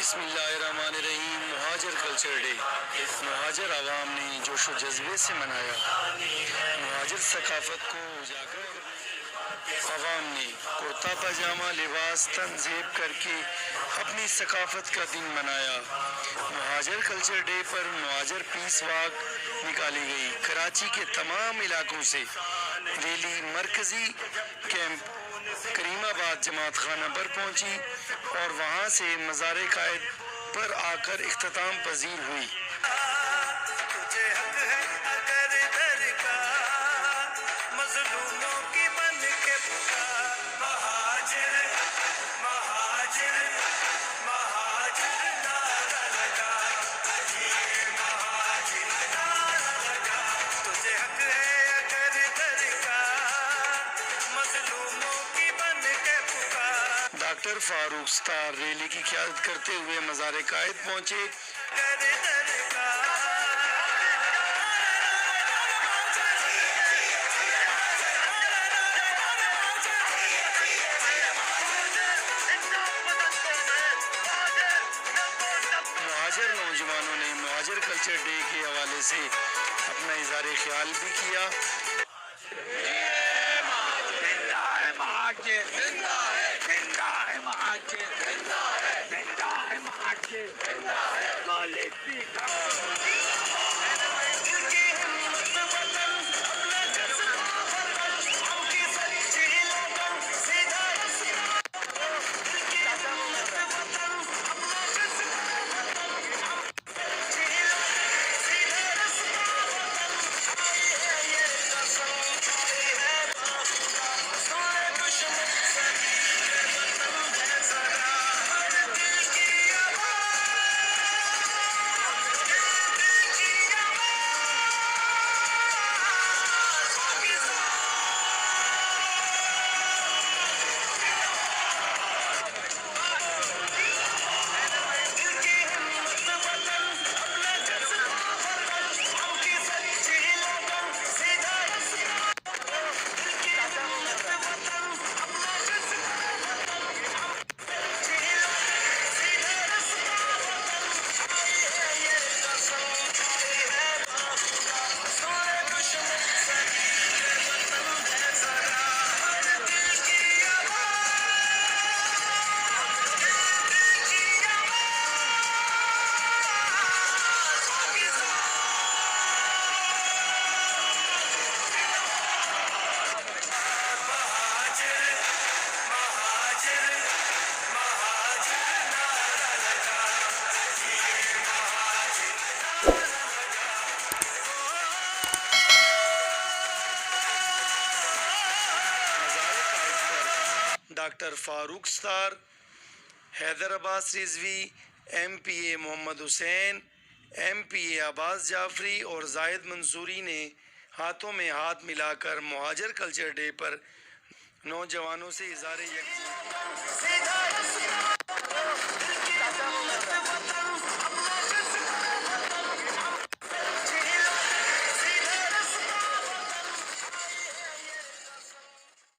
بسم اللہ الرحمن الرحیم۔ مہاجر کلچر ڈے مہاجر عوام نے جوش و جذبے سے منایا۔ مہاجر ثقافت کو اجاگر کرنے عوام نے کرتا پاجامہ لباس تنصیب کر کے اپنی ثقافت کا دن منایا۔ مہاجر کلچر ڈے پر مہاجر پیس واک نکالی گئی۔ کراچی کے تمام علاقوں سے ریلی مرکزی کیمپ کریم آباد جماعت خانہ پر پہنچی اور وہاں سے مزار قائد پر آ کر اختتام پذیر ہوئی۔ تجھے حق ہے اگر درکار مظلوموں کی بن کے پکار مہاجر مہاجر مہاجر نعرہ لگا یہ مہاجر نعرہ لگا تجھے حق ہے اگر درکار مظلوموں کی بن کے پکار۔ ڈاکٹر فاروق ستار ریلی کی قیادت کرتے ہوئے مزار قائد پہنچے۔ مہاجر نوجوانوں نے مہاجر کلچر ڈے کے حوالے سے اپنا اظہار خیال بھی کیا۔ ڈاکٹر فاروق ستار، حیدر عباس رضوی، ایم پی اے محمد حسین، ایم پی اے عباس جعفری اور زاہد منصوری نے ہاتھوں میں ہاتھ ملا کر مہاجر کلچر ڈے پر نوجوانوں سے اظہار یکجہتی